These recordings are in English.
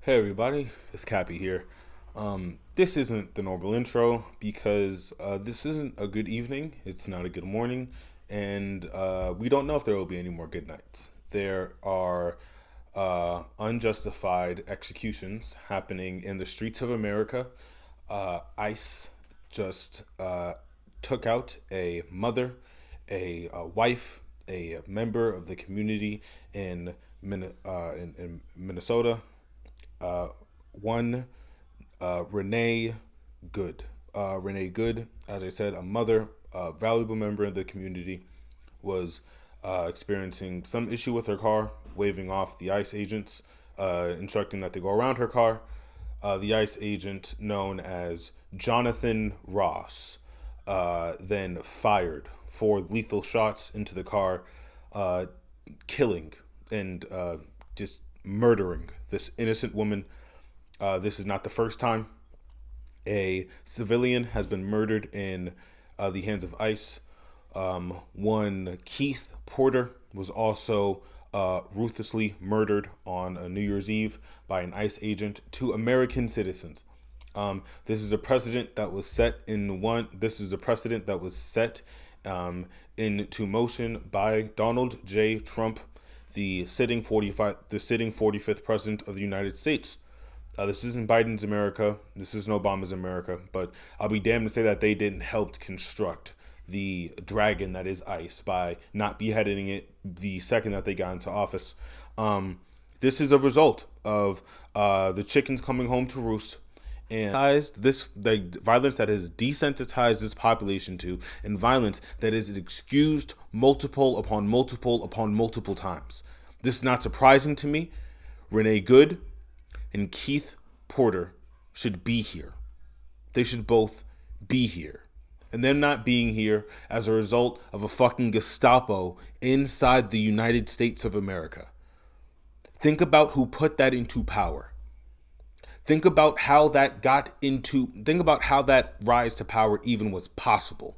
Hey everybody, it's Cappy here. This isn't the normal intro because this isn't a good evening. It's not a good morning, and we don't know if there will be any more good nights. There are unjustified executions happening in the streets of America. ICE just took out a mother, a wife, a member of the community in in Minnesota. One, Renee Good. Renee Good, as I said, a mother, a valuable member of the community, was experiencing some issue with her car, waving off the ICE agents, instructing that they go around her car. The ICE agent, known as Jonathan Ross, then fired four lethal shots into the car, killing and just murdering this innocent woman. This is not the first time a civilian has been murdered in the hands of ICE. One Keith Porter was also ruthlessly murdered on New Year's Eve by an ICE agent. Two American citizens. This is a precedent that was set in one. This is a precedent that was set into motion by Donald J. Trump, the sitting 45th president of the United States. This isn't Biden's America. This isn't Obama's America. But I'll be damned to say that they didn't help construct the dragon that is ICE by not beheading it the second that they got into office. This is a result of the chickens coming home to roost, and the violence that has desensitized this population to, and violence that is excused multiple upon multiple upon multiple times. This is not surprising to me. Renee Good and Keith Porter should be here. They should both be here. And them not being here as a result of a fucking Gestapo inside the United States of America. Think about who put that into power. Think about how that rise to power even was possible.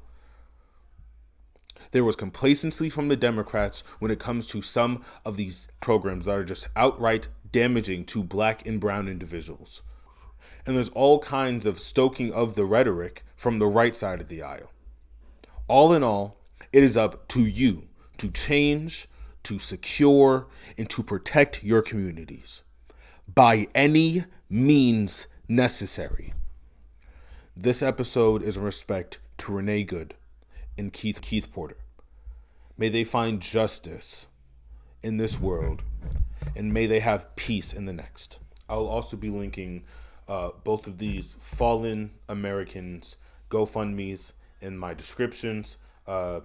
There was complacency from the Democrats when it comes to some of these programs that are just outright damaging to black and brown individuals. And there's all kinds of stoking of the rhetoric from the right side of the aisle. All in all, it is up to you to change, to secure, and to protect your communities by any means necessary. This episode is in respect to Renee Good and Keith Porter. May they find justice in this world, and may they have peace in the next. I'll also be linking both of these fallen Americans' GoFundMes in my descriptions. That's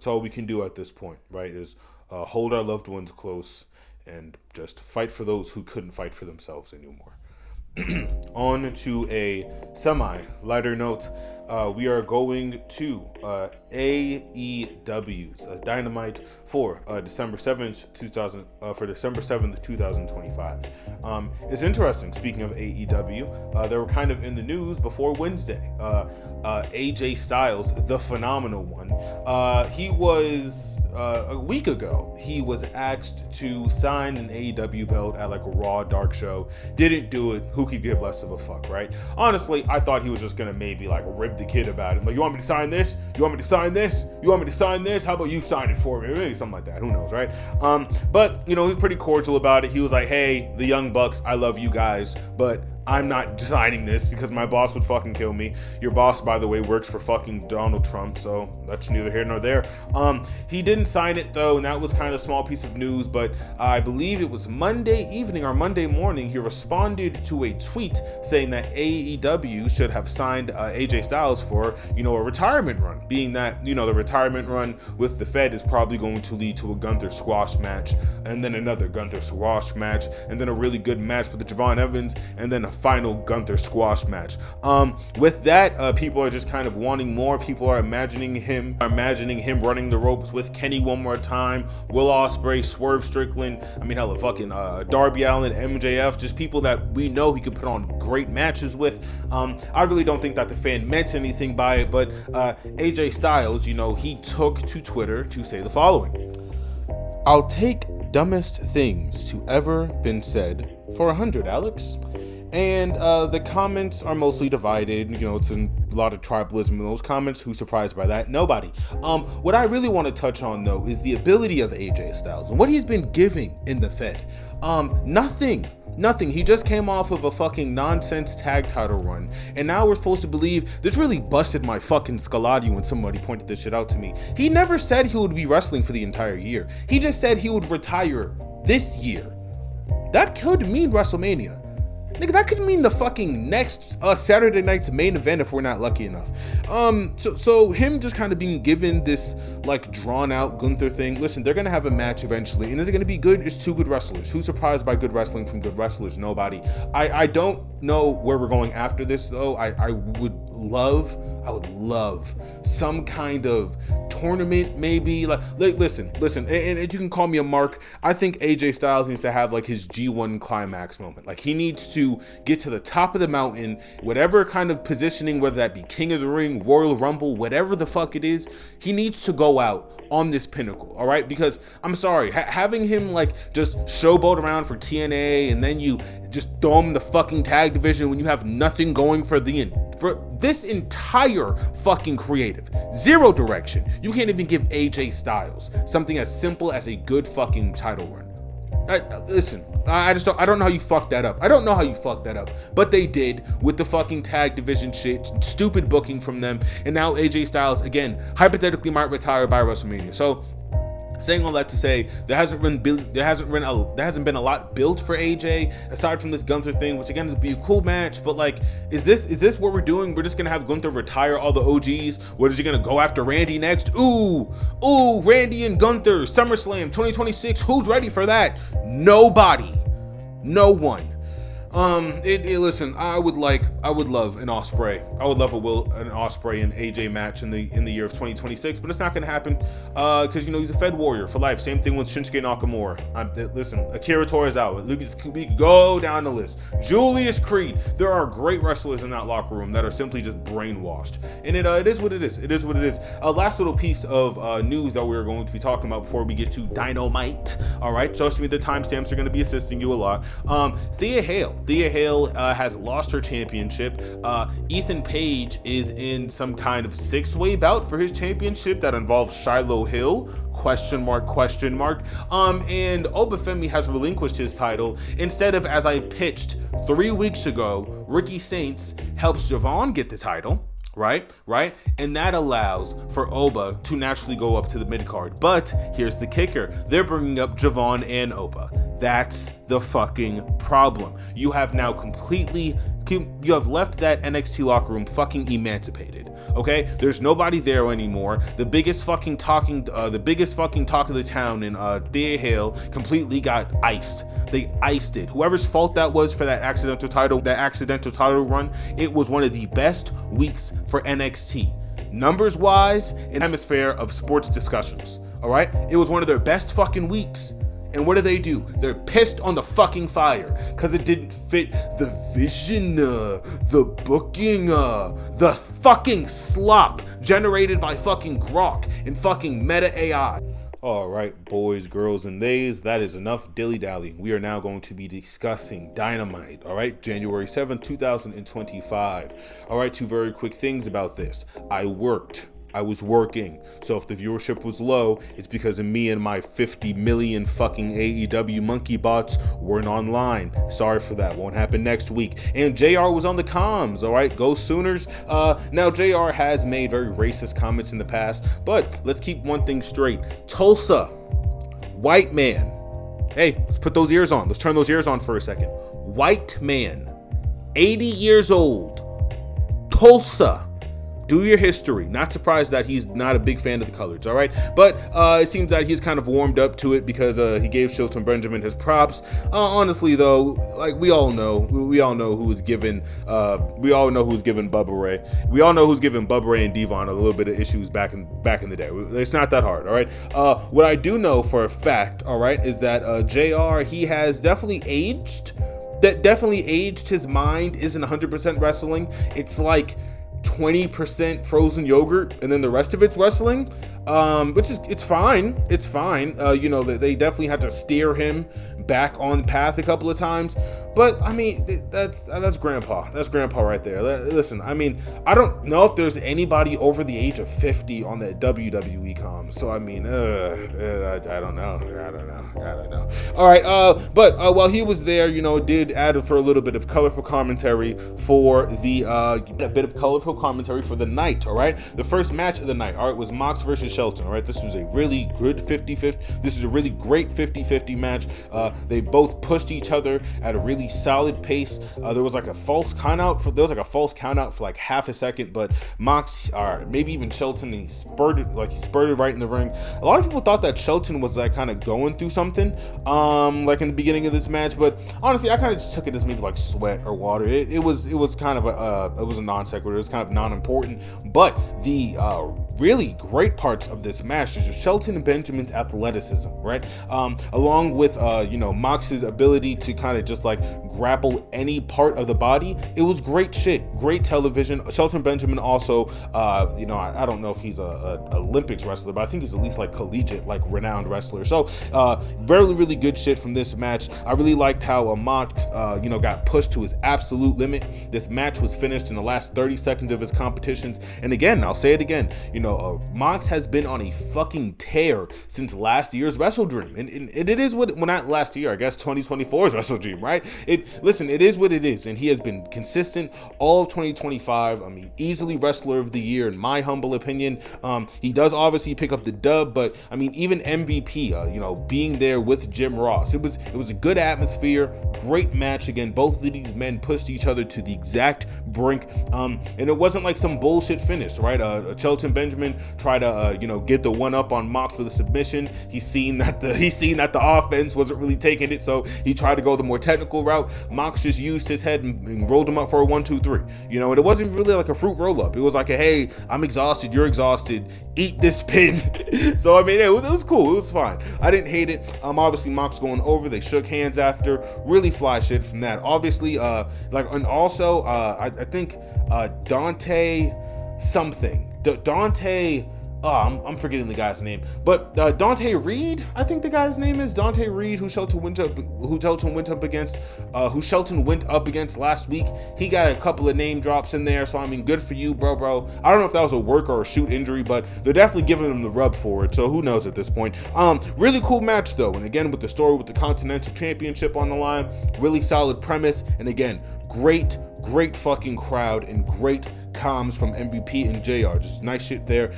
all we can do at this point, right? Is hold our loved ones close and just fight for those who couldn't fight for themselves anymore. On to a semi-lighter note, we are going to AEW's Dynamite for December 7th, 2025. It's interesting, speaking of AEW, they were kind of in the news before Wednesday. AJ Styles, the phenomenal one, he was, a week ago, he was asked to sign an AEW belt at like a Raw Dark show. Didn't do it. Who could give less of a fuck, right? Honestly, I thought he was just gonna maybe like rib the kid about it. Like, you want me to sign this? You want me to sign this? You want me to sign this? How about you sign it for me? Maybe something like that. Who knows, right? But he was pretty cordial about it. He was like, hey, the Young Bucks, I love you guys, but I'm not signing this because my boss would fucking kill me. Your boss, by the way, works for fucking Donald Trump, so that's neither here nor there. He didn't sign it though, and that was kind of a small piece of news, but I believe it was Monday evening or Monday morning, he responded to a tweet saying that AEW should have signed AJ Styles for, a retirement run, being that, the retirement run with the Fed is probably going to lead to a Gunther squash match, and then another Gunther squash match, and then a really good match with Javon Evans, and then a final Gunther squash match. With that, people are just kind of wanting more. People are imagining him running the ropes with Kenny one more time, Will Ospreay, Swerve Strickland, Darby Allin, MJF, just people that we know he could put on great matches with. I really don't think that the fan meant anything by it, but AJ Styles, he took to Twitter to say the following: I'll take dumbest things to ever been said for 100, Alex. And the comments are mostly divided. You know, it's a lot of tribalism in those comments. Who's surprised by that? Nobody. What I really want to touch on, though, is the ability of AJ Styles and what he's been giving in the Fed. Nothing. He just came off of a fucking nonsense tag title run, and now we're supposed to believe this. Really busted my fucking Scalati when somebody pointed this shit out to me. He never said he would be wrestling for the entire year. He just said he would retire this year. That could mean WrestleMania. Nigga, that could mean the fucking next Saturday night's main event if we're not lucky enough. So him just kind of being given this like drawn out Gunther thing. Listen, they're gonna have a match eventually, and is it gonna be good? It's two good wrestlers. Who's surprised by good wrestling from good wrestlers? Nobody. I don't know where we're going after this though. I would love some kind of tournament, maybe. Like listen, and you can call me a mark. I think AJ Styles needs to have like his G1 climax moment. Like he needs to get to the top of the mountain, whatever kind of positioning, whether that be King of the Ring, Royal Rumble, whatever the fuck it is, he needs to go out on this pinnacle, all right? Because I'm sorry, having him like just showboat around for TNA and then you just throw him in the fucking tag division when you have nothing going for this entire fucking creative, zero direction. You can't even give AJ Styles something as simple as a good fucking title run. Listen, I don't know how you fucked that up. I don't know how you fucked that up, but they did with the fucking tag division shit, stupid booking from them, and now AJ Styles again hypothetically might retire by WrestleMania. So, saying all that to say, there hasn't been a lot built for AJ aside from this Gunther thing, which again is be a cool match. But like, is this what we're doing? We're just gonna have Gunther retire all the OGs. What is he gonna go after Randy next? Ooh, Randy and Gunther, SummerSlam 2026. Who's ready for that? Nobody, no one. Listen, I would love an Ospreay. I would love an Ospreay and AJ match in the year of 2026, but it's not gonna happen because he's a Fed warrior for life. Same thing with Shinsuke Nakamura. Listen, Akira Tozawa. We go down the list. Julius Creed. There are great wrestlers in that locker room that are simply just brainwashed, and it is what it is. It is what it is. Last little piece of news that we're going to be talking about before we get to Dynamite. All right, trust me, the timestamps are going to be assisting you a lot. Thea Hale has lost her championship. Ethan Page is in some kind of 6-way bout for his championship that involves Shiloh Hill, question mark. And Obafemi has relinquished his title instead of, as I pitched 3 weeks ago, Ricky Saints helps Javon get the title. Right? And that allows for Oba to naturally go up to the mid-card. But here's the kicker. They're bringing up Javon and Oba. That's the fucking problem. You have now you have left that NXT locker room fucking emancipated. Okay? There's nobody there anymore. The biggest fucking talk of the town in Thea Hale completely got iced. They iced it. Whoever's fault that was for that accidental title run, it was one of the best weeks for NXT. Numbers wise, in the hemisphere of sports discussions. All right? It was one of their best fucking weeks. And what do? They're pissed on the fucking fire because it didn't fit the vision, the booking, the fucking slop generated by fucking Grok and fucking Meta AI. All right, boys, girls, and theys, that is enough dilly-dallying. We are now going to be discussing Dynamite, all right? January 7th, 2025. All right, 2 very quick things about this. I was working, so if the viewership was low, it's because of me and my 50 million fucking AEW monkey bots weren't online. Sorry for that, won't happen next week. And JR was on the comms, all right? Go Sooners. Now, JR has made very racist comments in the past, but let's keep one thing straight. Tulsa, white man. Hey, let's put those ears on. Let's turn those ears on for a second. White man, 80 years old, Tulsa. Do your history. Not surprised that he's not a big fan of the colors, all right? But it seems that he's kind of warmed up to it because he gave Shelton Benjamin his props. Honestly, though, like we all know who was given Bubba Ray. We all know who's given Bubba Ray and Devon a little bit of issues back in the day. It's not that hard, all right? What I do know for a fact, all right, is that JR, he has definitely aged. That definitely aged. His mind isn't 100% wrestling. It's like 20% frozen yogurt and then the rest of it's wrestling, which is, it's fine. You know, they definitely had to steer him back on path a couple of times, but I mean, that's grandpa. That's grandpa right there. Listen, I mean, I don't know if there's anybody over the age of 50 on that WWE comm, so I mean, I don't know. All right, but while he was there, you know, it did add for a little bit of colorful commentary for the night. All right, the first match of the night, all right, was Mox versus Shelton. All right, this was a really good 50-50. This is a really great 50-50 match. They both pushed each other at a really solid pace. There was like a false count out for like half a second, but Mox, or maybe even Shelton, he spurted right in the ring. A lot of people thought that Shelton was like kind of going through something, like in the beginning of this match, but honestly, I kind of just took it as maybe like sweat or water. It was kind of a non sequitur. It was kind of non-important, but the really great parts of this match is just Shelton and Benjamin's athleticism, right? Along with you know, Mox's ability to kind of just like grapple any part of the body. It was great shit, great television. Shelton Benjamin also, you know, I don't know if he's a Olympics wrestler, but I think he's at least like collegiate, like renowned wrestler. So really good shit from this match. I really liked how Mox, you know, got pushed to his absolute limit. This match was finished in the last 30 seconds of his competitions. And again, I'll say it again, you know, Mox has been on a fucking tear since last year's Wrestle Dream. And it is what, well, not last year, I guess 2024's Wrestle Dream, right? Listen, it is what it is. And he has been consistent all of 2025. I mean, easily Wrestler of the Year, in my humble opinion. He does obviously pick up the dub, but I mean, even MVP, you know, being there with Jim Ross, it was a good atmosphere, great match. Again, both of these men pushed each other to the exact brink, and it wasn't like some bullshit finish, right? Shelton Benjamin tried to you know, get the one up on Mox with a submission. He's seen that the offense wasn't really taking it, so he tried to go the more technical route. Mox just used his head and rolled him up for a 1-2-3, you know, and it wasn't really like a fruit roll up. It was like a, hey, I'm exhausted, you're exhausted, eat this pin. So I mean, it was cool, it was fine. I didn't hate it. Obviously Mox going over, they shook hands after, really fly shit from that. Obviously, like, and also I think Dante something. Dante, I'm forgetting the guy's name, but Dante Reed, I think the guy's name is Dante Reed, who Shelton went up against last week. He got a couple of name drops in there, so I mean, good for you, bro. I don't know if that was a work or a shoot injury, but they're definitely giving him the rub for it, so who knows at this point. Really cool match though, and again, with the story with the Continental Championship on the line, really solid premise, and again, great fucking crowd and great comms from MVP and JR. Just nice shit there.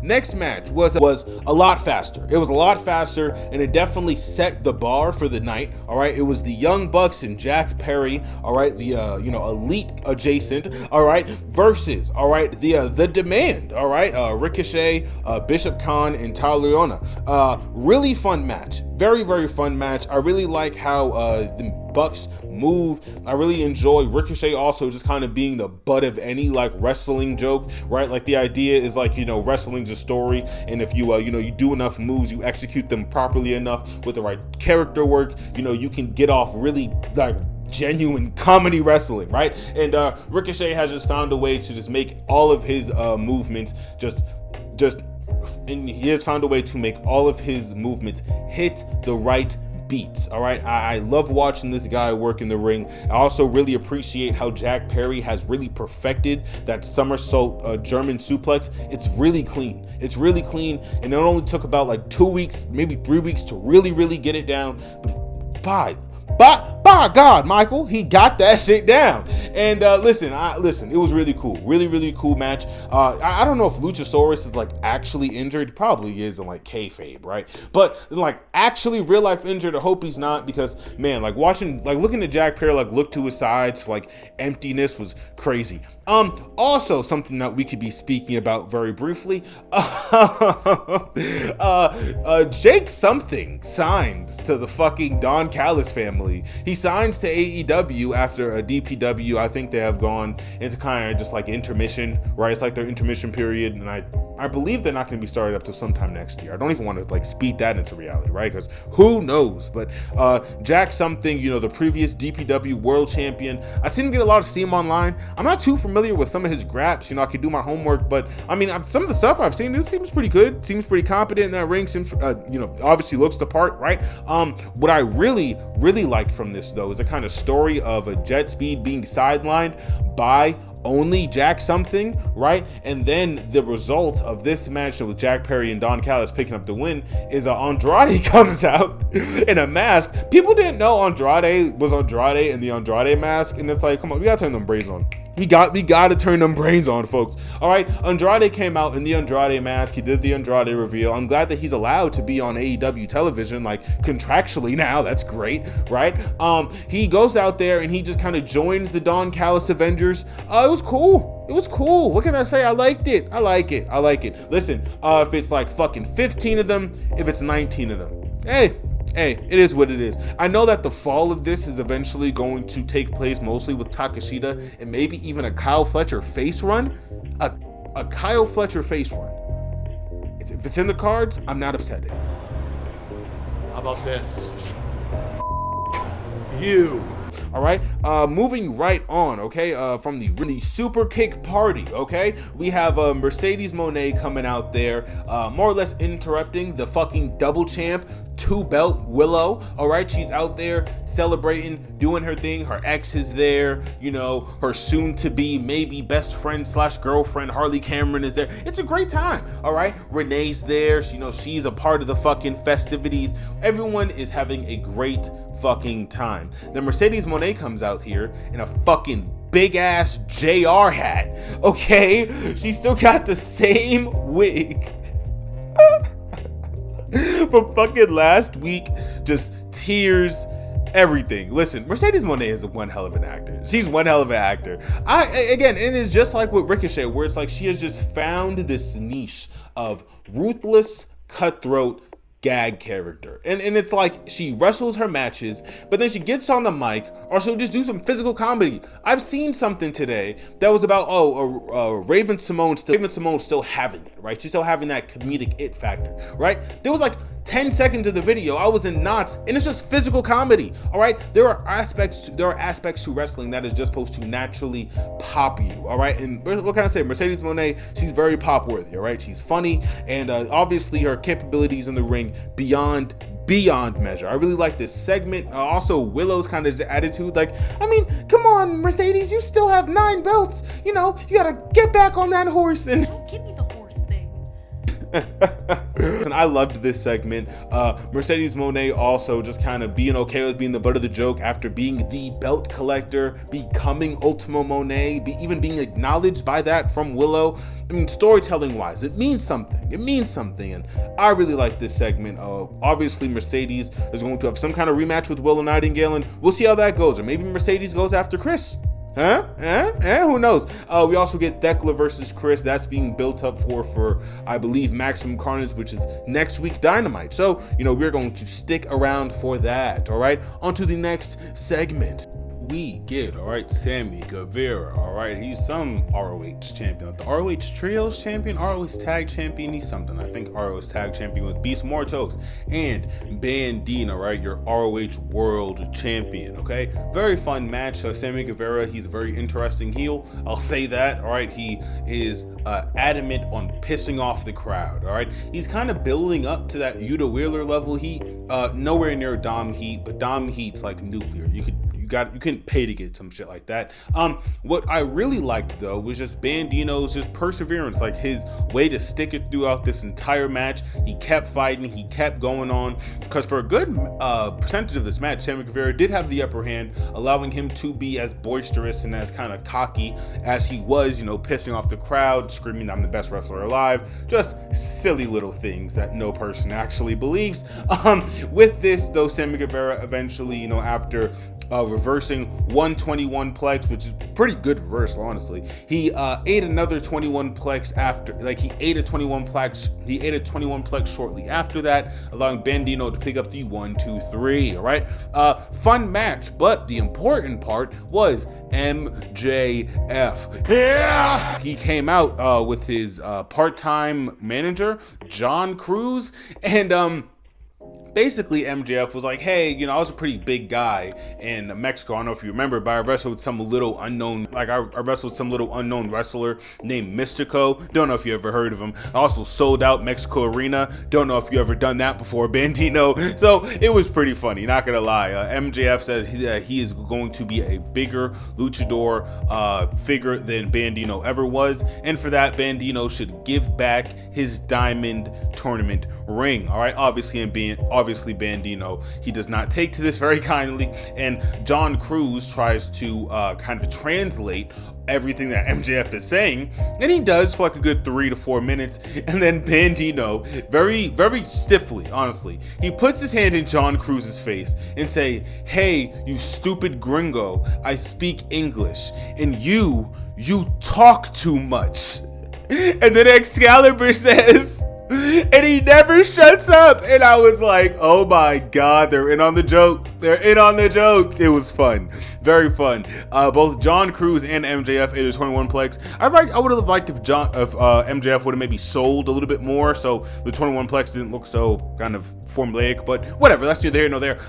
Next match was a lot faster. It was a lot faster, and it definitely set the bar for the night. All right, it was the Young Bucks and Jack Perry. All right, the you know, elite adjacent. All right, versus the Demand. All right, Ricochet, Bishop Khan, and Taliona. Really fun match. Very fun match. I really like how the Bucks move. I really enjoy Ricochet also just kind of being the butt of any like wrestling joke, right? Like the idea is like, you know, wrestling's a story, and if you you know, you do enough moves, you execute them properly enough with the right character work, you know, you can get off really like genuine comedy wrestling, right? And Ricochet has just found a way to just make all of his movements and he has found a way to make all of his movements hit the right beats. All right, I love watching this guy work in the ring. I also really appreciate how Jack Perry has really perfected that somersault German suplex. It's really clean, and it only took about like 2 weeks, maybe 3 weeks to really get it down, but by God, Michael, he got that shit down. And listen, it was really cool, really cool match. I don't know if Luchasaurus is like actually injured. Probably is in like kayfabe, right? But like actually real life injured, I hope he's not, because man, like looking at Jack Perry like look to his sides for like emptiness was crazy. Also something that we could be speaking about very briefly. Jake something signed to the fucking Don Callis family. He He signs to AEW after a DPW. I think they have gone into kind of just like intermission, right? It's like their intermission period, and I believe they're not going to be started up till sometime next year. I don't even want to like speed that into reality, right? Because who knows? But Jack something, you know, the previous DPW world champion. I seen him get a lot of steam online. I'm not too familiar with some of his graps. You know, I could do my homework, but I mean, some of the stuff I've seen, it seems pretty good. Seems pretty competent in that ring. Seems, you know, obviously looks the part, right? What I really liked from this though is a kind of story of a Jet Speed being sidelined by only Jack something, right? And then the result of this match with Jack Perry and Don Callis picking up the win is Andrade comes out in a mask. People didn't know Andrade was Andrade in the Andrade mask, and it's like, come on, we gotta turn them braids on. We got to turn them brains on, folks. All right, Andrade came out in the Andrade mask. He did the Andrade reveal. I'm glad that he's allowed to be on AEW television, like contractually now. That's great, right? He goes out there and he just kind of joins the Don Callis Avengers. It was cool. It was cool. What can I say? I liked it. I like it. Listen, if it's like fucking 15 of them, if it's 19 of them, hey, it is what it is. I know that the fall of this is eventually going to take place mostly with Takeshita and maybe even a Kyle Fletcher face run. A Kyle Fletcher face run. If it's in the cards, I'm not upset. How about this? You. All right, moving right on, okay, from the super kick party, okay, we have Mercedes Moné coming out there, more or less interrupting the fucking double champ 2-belt Willow. All right, she's out there celebrating, doing her thing. Her ex is there, you know, her soon to be maybe best friend / girlfriend Harley Cameron is there. It's a great time. All right, Renee's there, you know, she's a part of the fucking festivities. Everyone is having a great fucking time. Then Mercedes Moné comes out here in a fucking big ass JR hat. Okay, she still got the same wig from fucking last week. Just tears, everything. Listen, Mercedes Moné is one hell of an actor. She's one hell of an actor. Again, it is just like with Ricochet, where it's like she has just found this niche of ruthless, cutthroat gag character, and it's like she wrestles her matches, but then she gets on the mic, or she'll just do some physical comedy. I've seen something today that was about Raven Simone still having it, right? She's still having that comedic it factor, right? There was like 10 seconds of the video, I was in knots, and it's just physical comedy. All right, there are aspects to wrestling that is just supposed to naturally pop you. All right, and what can I say? Mercedes Moné, she's very pop worthy. All right, she's funny, and obviously her capabilities in the ring beyond measure. I really like this segment. Also, Willow's kind of attitude, like, I mean, come on, Mercedes, you still have 9 belts. You know, you gotta get back on that horse. And don't give me the horse thing. And I loved this segment. Mercedes Moné also just kind of being okay with being the butt of the joke after being the belt collector, becoming Ultimo Moné, even being acknowledged by that from Willow. I mean, storytelling wise, it means something. And I really like this segment. Obviously, Mercedes is going to have some kind of rematch with Willow Nightingale, and we'll see how that goes. Or maybe Mercedes goes after Chris. Who knows? We also get Thekla versus Chris. That's being built up for I believe Maximum Carnage, which is next week Dynamite. So, you know, we're going to stick around for that. All right, on to the next segment. We get, all right, Sammy Guevara, all right, he's some ROH champion, the ROH Trios champion, ROH Tag champion, he's something, I think ROH Tag champion with Beast Mortos, and Bandina, right, your ROH World Champion, okay, very fun match. Sammy Guevara, he's a very interesting heel, I'll say that, all right, he is adamant on pissing off the crowd, all right, he's kind of building up to that Yuta Wheeler level heat, nowhere near Dom heat, but Dom heat's like nuclear. You couldn't pay to get some shit like that. What I really liked though was just Bandino's just perseverance, like his way to stick it throughout this entire match. He kept fighting, he kept going on, because for a good percentage of this match, Sammy Guevara did have the upper hand, allowing him to be as boisterous and as kind of cocky as he was, you know, pissing off the crowd, screaming, "I'm the best wrestler alive," just silly little things that no person actually believes. With this though, Sammy Guevara eventually, you know, after reversing one 21 plex, which is pretty good reversal, honestly. He ate another 21 plex after, like he ate a 21 plex shortly after that, allowing Bandito to pick up the 1-2-3. All right, fun match, but the important part was MJF. Yeah, he came out with his part-time manager John Cruz, and basically MJF was like, hey, you know, I was a pretty big guy in Mexico. I don't know if you remember, but I wrestled with some little unknown, wrestler named Mystico. Don't know if you ever heard of him. I also sold out Mexico Arena. Don't know if you ever done that before, Bandito. So it was pretty funny, not gonna lie. MJF said he is going to be a bigger luchador figure than Bandito ever was, and for that, Bandito should give back his Diamond Tournament ring. All right, obviously Bandito, he does not take to this very kindly, and John Cruz tries to kind of translate everything that MJF is saying, and he does for like a good 3 to 4 minutes, and then Bandito, very, very stiffly, honestly, he puts his hand in John Cruz's face and say, hey, you stupid gringo, I speak English, and you talk too much. And then Excalibur says, and he never shuts up. And I was like, oh my god, they're in on the jokes. It was fun, very fun. Both John Cruz and MJF ate a 21 plex. I would have liked if MJF would have maybe sold a little bit more, so the 21 plex didn't look so kind of formulaic, but whatever, that's neither here nor there.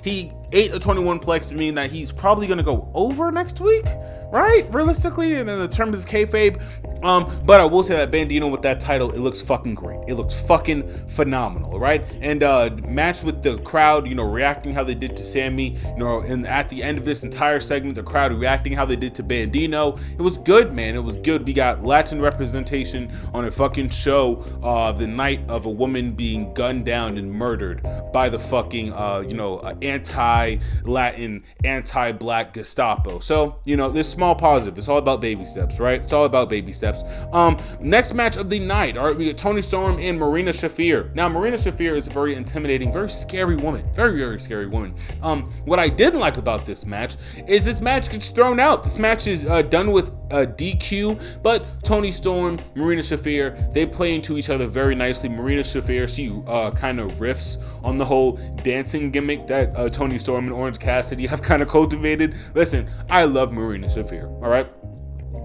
He ate a 21 plex, meaning that he's probably gonna go over next week, right? Realistically, and in the terms of kayfabe. But I will say that Bandito with that title, it looks fucking great. It looks fucking phenomenal, right? And match with the crowd, you know, reacting how they did to Sammy, you know, and at the end of this entire segment, the crowd reacting how they did to Bandito. It was good, man. It was good. We got Latin representation on a fucking show the night of a woman being gunned down and murdered by the fucking, anti-Latin, anti-black Gestapo. So, you know, this small positive. It's all about baby steps, right? It's all about baby steps. Next match of the night, all right, we got Toni Storm and Marina Shafir. Now, Marina Shafir is a very intimidating, very scary woman, very, very scary woman. What I didn't like about this match is this match gets thrown out. This match is done with DQ, but Toni Storm, Marina Shafir, they play into each other very nicely. Marina Shafir, she kind of riffs on the whole dancing gimmick that Toni Storm and Orange Cassidy have kind of cultivated. Listen, I love Marina Shafir, all right?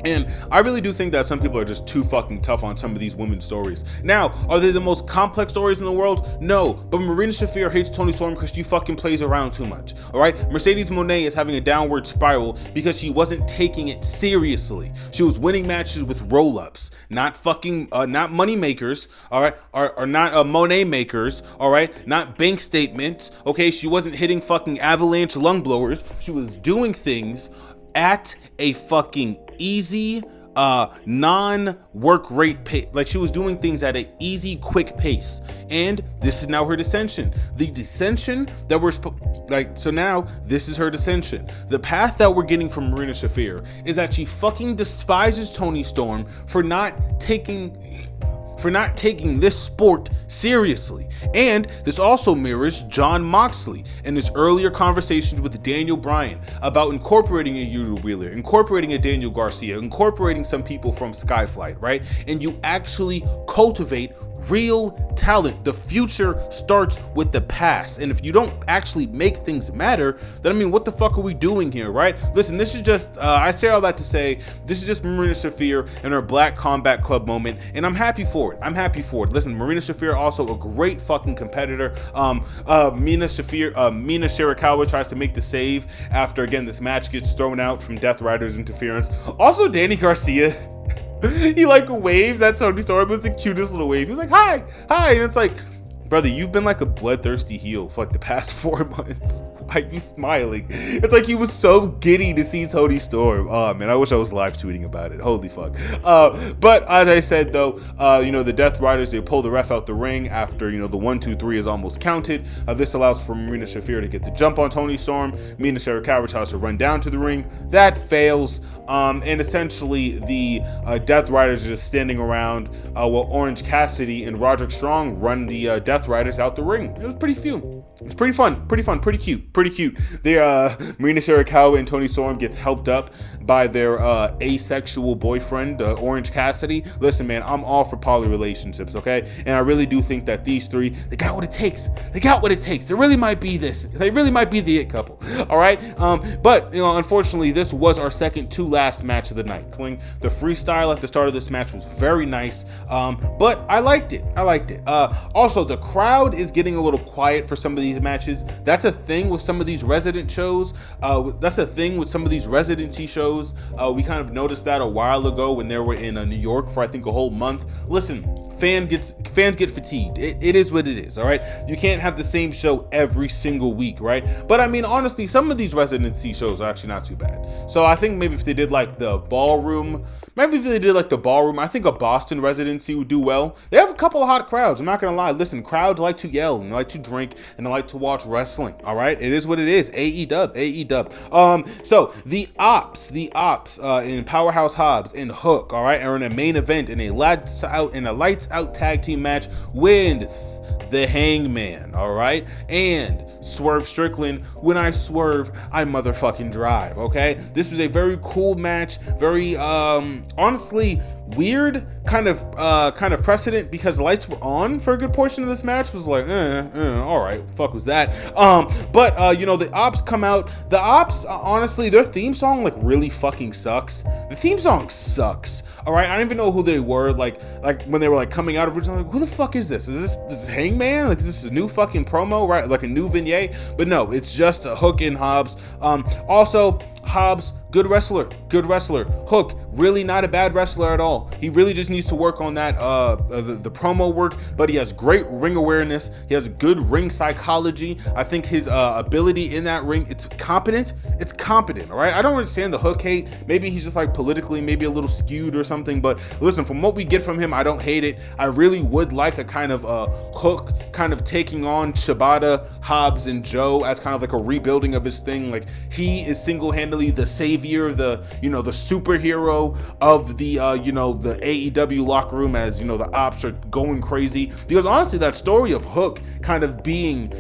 And I really do think that some people are just too fucking tough on some of these women's stories. Now, are they the most complex stories in the world? No, but Marina Shafir hates Toni Storm because she fucking plays around too much, all right? Mercedes Moné is having a downward spiral because she wasn't taking it seriously. She was winning matches with roll-ups, not fucking, not money makers, all right? Or not Monet makers, all right? Not bank statements, okay? She wasn't hitting fucking avalanche lung blowers. She was doing things at a fucking easy non-work rate pace. Like, she was doing things at an easy, quick pace, and this is now her dissension. The dissension that we're so now this is her dissension. The path that we're getting from Marina Shafir is that she fucking despises Toni Storm for not taking this sport seriously. And this also mirrors Jon Moxley and his earlier conversations with Daniel Bryan about incorporating a Yuta Wheeler, incorporating a Daniel Garcia, incorporating some people from Skyflight, right? And you actually cultivate real talent. The future starts with the past, and if you don't actually make things matter, then I mean, what the fuck are we doing here, right? Listen, this is just I say all that to say this is just Marina Shafir and her Black Combat Club moment, and I'm happy for it. Listen, Marina Shafir also a great fucking competitor. Mina Shirakawa tries to make the save after, again, this match gets thrown out from Death Rider's interference. Also, Danny Garcia, he like waves at Toni Storm. It was the cutest little wave. He's like, hi, and it's like, brother, you've been like a bloodthirsty heel for like the past 4 months. Why are you smiling? It's like he was so giddy to see Toni Storm. Oh man, I wish I was live tweeting about it. Holy fuck. But as I said though, the Death Riders, they pull the ref out the ring after, the 1-2-3 is almost counted. This allows for Marina Shafir to get the jump on Toni Storm. Mina Shirakawa tries to run down to the ring. That fails. And essentially the Death Riders are just standing around while Orange Cassidy and Roderick Strong run the Death Riders out the ring. It was pretty few. It's pretty fun, pretty cute. Their Marina Shirakawa and Tony Storm gets helped up by their asexual boyfriend, Orange Cassidy. Listen, man, I'm all for poly relationships, okay? And I really do think that these three, they got what it takes. They really might be this. They really might be the it couple, all right? But, unfortunately, this was our second to last match of the night. The freestyle at the start of this match was very nice, but I liked it. Also, the crowd is getting a little quiet for some of these matches. That's a thing with some of these resident shows. Residency shows. We kind of noticed that a while ago when they were in New York for I think a whole month. Listen, fans get fatigued. It is what it is, all right? You can't have the same show every single week, right? But I mean, honestly, some of these residency shows are actually not too bad. So I think maybe if they did like the ballroom, I think a Boston residency would do well. They have a couple of hot crowds. I'm not gonna lie. Listen, crowds like to yell and they like to drink and they like to watch wrestling. All right, it is what it is. AE-dub. So the ops in Powerhouse Hobbs and Hook, all right, are in a main event in a lights out tag team match with the Hangman, all right, and Swerve Strickland. When I swerve, I motherfucking drive. Okay, this was a very cool match, very honestly weird kind of precedent, because the lights were on for a good portion of this match. Was like all right, fuck was that. But the ops come out. The ops, honestly, their theme song like really fucking sucks. The theme song sucks, all right? I don't even know who they were, like when they were like coming out originally, like, who the fuck is this? Is this Hangman? Like, is this a new fucking promo, right? Like a new vignette? But no, it's just a Hook and Hobbs. Also, Hobbs, good wrestler. Hook, really not a bad wrestler at all. He really just needs to work on that the promo work, but he has great ring awareness. He has good ring psychology. I think his ability in that ring, it's competent, all right? I don't understand the Hook hate. Maybe he's just like politically maybe a little skewed or something, but listen, from what we get from him, I don't hate it. I really would like a kind of Hook kind of taking on Shibata, Hobbs, and Joe as kind of like a rebuilding of his thing. Like, he is single-handedly the savior, the superhero of the the AEW locker room, as the ops are going crazy. Because honestly, that story of Hook kind of being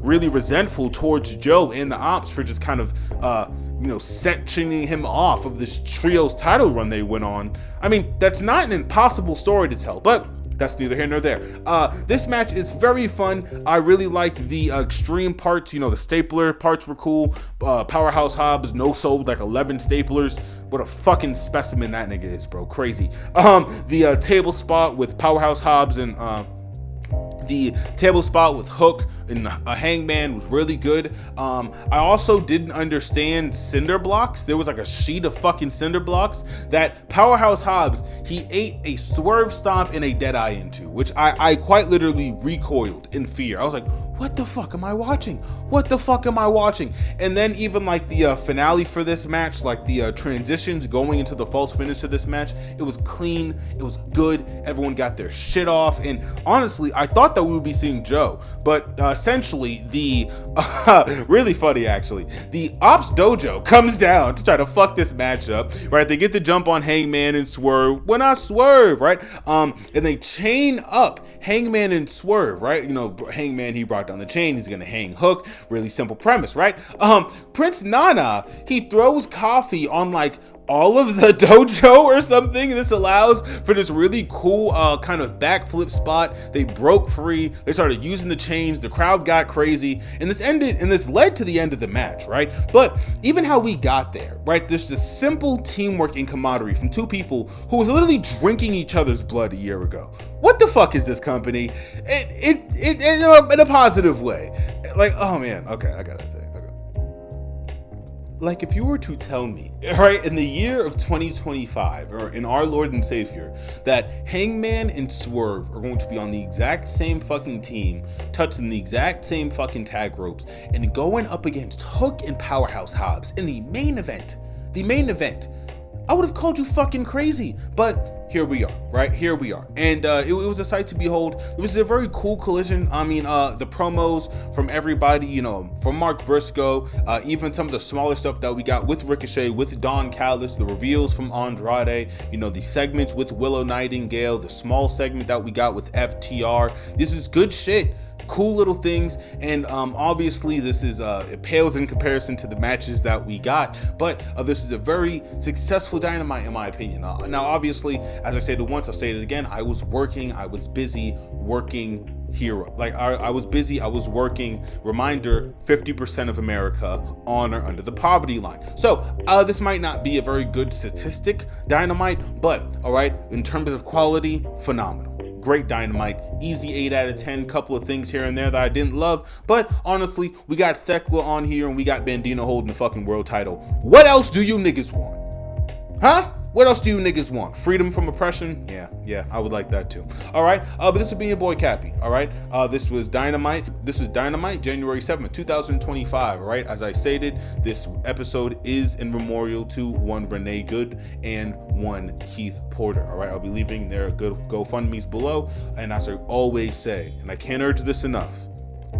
really resentful towards Joe and the ops for just kind of sectioning him off of this trio's title run they went on. I mean, that's not an impossible story to tell, but that's neither here nor there. This match is very fun. I really liked the extreme parts. The stapler parts were cool. Powerhouse Hobbs no-sold like 11 staplers. What a fucking specimen that nigga is, bro. Crazy. The table spot with Powerhouse Hobbs and the table spot with Hook and a Hangman was really good. I also didn't understand cinder blocks. There was like a sheet of fucking cinder blocks that Powerhouse Hobbs, he ate a swerve stomp and a dead eye into, which I quite literally recoiled in fear. I was like, what the fuck am I watching? And then even like the finale for this match, like the transitions going into the false finish of this match, it was clean, it was good, everyone got their shit off, and honestly, I thought that we would be seeing Joe, but essentially the really funny actually, the Ops Dojo comes down to try to fuck this match up, right? They get the jump on Hangman and Swerve when I swerve, right? And they chain up Hangman and Swerve, right? Hangman, he brought down the chain, he's gonna hang Hook. Really simple premise, right? Prince Nana, he throws coffee on like all of the dojo or something. This allows for this really cool kind of backflip spot. They broke free, they started using the chains, the crowd got crazy, and this led to the end of the match, right? But even how we got there, right? There's this simple teamwork and camaraderie from two people who was literally drinking each other's blood a year ago. What the fuck is this company? It in a positive way. Like, oh man, okay, I got it. Like, if you were to tell me, right, in the year of 2025, or in our Lord and Savior, that Hangman and Swerve are going to be on the exact same fucking team, touching the exact same fucking tag ropes, and going up against Hook and Powerhouse Hobbs in the main event, I would have called you fucking crazy. But here we are, right? Here we are. And it was a sight to behold. It was a very cool collision. I mean, the promos from everybody, you know, from Mark Briscoe, even some of the smaller stuff that we got with Ricochet, with Don Callis, the reveals from Andrade, you know, the segments with Willow Nightingale, the small segment that we got with FTR. This is good shit. Cool little things, and obviously this is it pales in comparison to the matches that we got, but this is a very successful Dynamite in my opinion. Now obviously, as I said it once, I'll say it again, I was busy working here. Like I was busy, I was working. Reminder, 50% of America on or under the poverty line. So this might not be a very good statistic, Dynamite, but all right, in terms of quality, phenomenal. Great Dynamite, easy 8 out of 10, couple of things here and there that I didn't love, but honestly, we got Thekla on here and we got Bandito holding the fucking world title. What else do you niggas want? Huh? What else do you niggas want? Freedom from oppression? Yeah, I would like that too. All right, but this has been your boy Cappy. All right, this was Dynamite. January 7th, 2025. All right, as I stated, this episode is in memorial to one Renee Good and one Keith Porter. All right, I'll be leaving their good GoFundMe's below. And as I always say, and I can't urge this enough,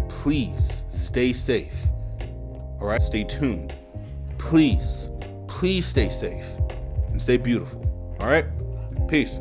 please stay safe. All right, stay tuned. Please stay safe and stay beautiful. All right, peace.